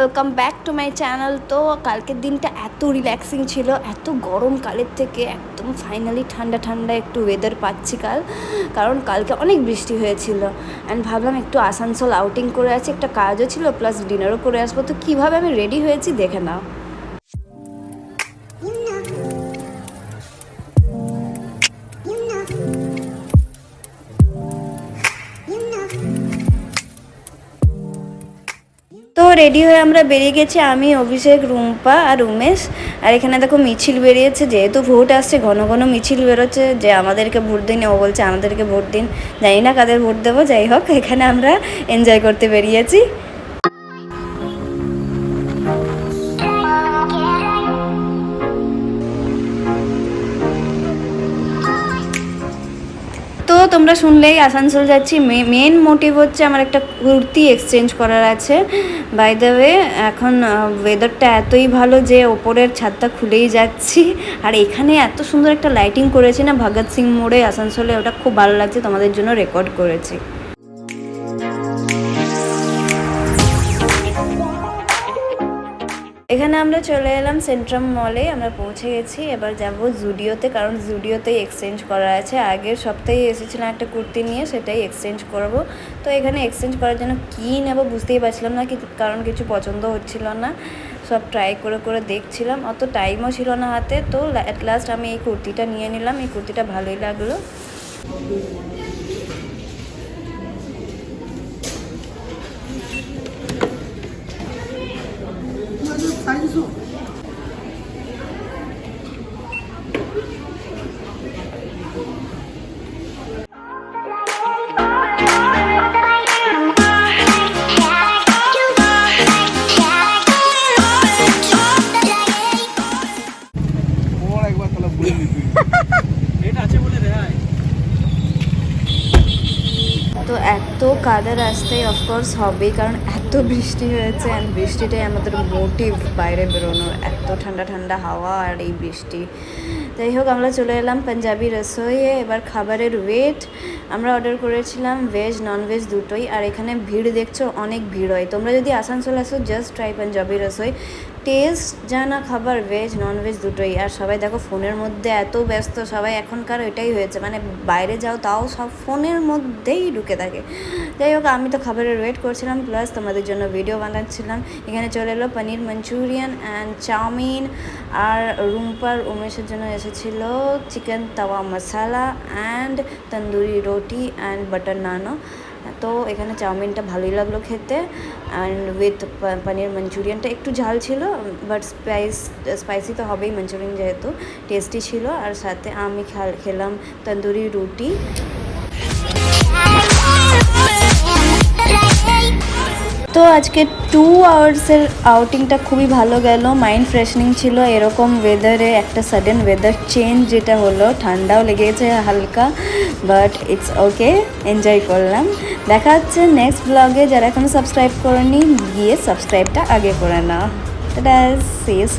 Welcome back to my channel. তো কালকের দিনটা এত রিল্যাক্সিং ছিল, এত গরম কালের থেকে একদম ফাইনালি ঠান্ডা ঠান্ডা একটু ওয়েদার পাচ্ছি কারণ কালকে অনেক বৃষ্টি হয়েছিল। অ্যান্ড ভাবলাম একটু আসানসোল আউটিং করে আছি, একটা কাজও ছিল প্লাস ডিনারও করে আসবো। তো কীভাবে আমি রেডি হয়েছি দেখে নাও। তো রেডি হয়ে আমরা বেরিয়ে গেছি, আমি, অভিষেক, রুম্পা আর উমেশ। আর এখানে দেখো মিছিল বেরিয়েছে, যেহেতু ভোট আসছে ঘন ঘন মিছিল বেরোচ্ছে যে আমাদেরকে ভোট দিন, ও বলছে আমাদেরকে ভোট দিন। জানি না কাদের ভোট দেবো, যাই হোক এখানে আমরা এনজয় করতে বেরিয়েছি। তো তোমরা শুনলেই আসানসোল যাচ্ছি। মেন মোটিভ হচ্ছে আমার একটা কুর্তি এক্সচেঞ্জ করার আছে। বাই দ্য ওয়ে এখন ওয়েদারটা এতই ভালো যে ওপরের ছাদটা খুলেই যাচ্ছি। আর এখানে এত সুন্দর একটা লাইটিং করেছি না ভগৎ সিং মোড়ে আসানসোলে, ওটা খুব ভালো লাগছে, তোমাদের জন্য রেকর্ড করেছি। এখানে আমরা চলে এলাম সেন্ট্রাম মলে, আমরা পৌঁছে গেছি। এবার যাব জুডিওতে, কারণ জুডিওতেই এক্সচেঞ্জ করা আছে। আগের সপ্তাহে এসেছিলাম একটা কুর্তি নিয়ে, সেটাই এক্সচেঞ্জ করব। তো এখানে এক্সচেঞ্জ করার জন্য কী নেব বুঝতেই পারছিলাম না, কারণ কিছু পছন্দ হচ্ছিল না। সব ট্রাই করে করে দেখছিলাম, অত টাইমও ছিল না হাতে। তো অ্যাট লাস্ট আমি এই কুর্তিটা নিয়ে নিলাম। এই কুর্তিটা ভালোই লাগলো। তো এত কাদা রাস্তায় অফকোর্স হবেই, কারণ এত বৃষ্টি হয়েছে। অ্যান্ড বৃষ্টিটাই আমাদের মোটিভ বাইরে বেরোনোর, এত ঠান্ডা ঠান্ডা হাওয়া আর এই বৃষ্টি। যাই হোক আমরা চলে এলাম পাঞ্জাবি রসোইয়ে। এবার খাবারের ওয়েট, আমরা অর্ডার করেছিলাম ভেজ ননভেজ দুটোই। আর এখানে ভিড় দেখছো, অনেক ভিড় হয়। তোমরা যদি আসানসোল আসো just try Punjabi Rasoi, taste জানা খাবার, ভেজ ননভেজ দুটোই। আর সবাই দেখো ফোনের মধ্যে এত ব্যস্ত, সবাই এখনকার এটাই হয়েছে, মানে বাইরে যাও তাও সব ফোনের মধ্যেই ঢুকে থাকে। যাই হোক আমি তো খাবারের ওয়েট করছিলাম, প্লাস তোমাদের জন্য ভিডিও বানাচ্ছিলাম। এখানে চলে এলো পনির মাঞ্চুরিয়ান অ্যান্ড চাউমিন। আর রুম্পার উমেশের জন্য এসেছিলো চিকেন তাওয়া মশালা অ্যান্ড তন্দুরি রুটি অ্যান্ড বাটার নানও। তো এখানে চাউমিনটা ভালোই লাগলো খেতে, অ্যান্ড উইথ পনির মাঞ্চুরিয়ানটা একটু ঝাল ছিল, বাট স্পাইসি তো হবেই, মাঞ্চুরিয়ান যেহেতু, টেস্টি ছিল। আর সাথে আমি খেলাম তন্দুরি রুটি। তো আজকে 2 আওয়ার্সের আউটিংটা খুবই ভালো গেল, মাইন্ড ফ্রেশনিং ছিল। এরকম ওয়েদারে একটা সাডেন ওয়েদার চেঞ্জ যেটা হলো, ঠান্ডাও লেগেছে হালকা, বাট ইটস ওকে, এনজয় করলাম। দেখা হচ্ছে নেক্সট ব্লগে। যারা এখনও সাবস্ক্রাইব করেনি গিয়ে সাবস্ক্রাইবটা আগে করে নাও। টাটা, সি ইউ সুন।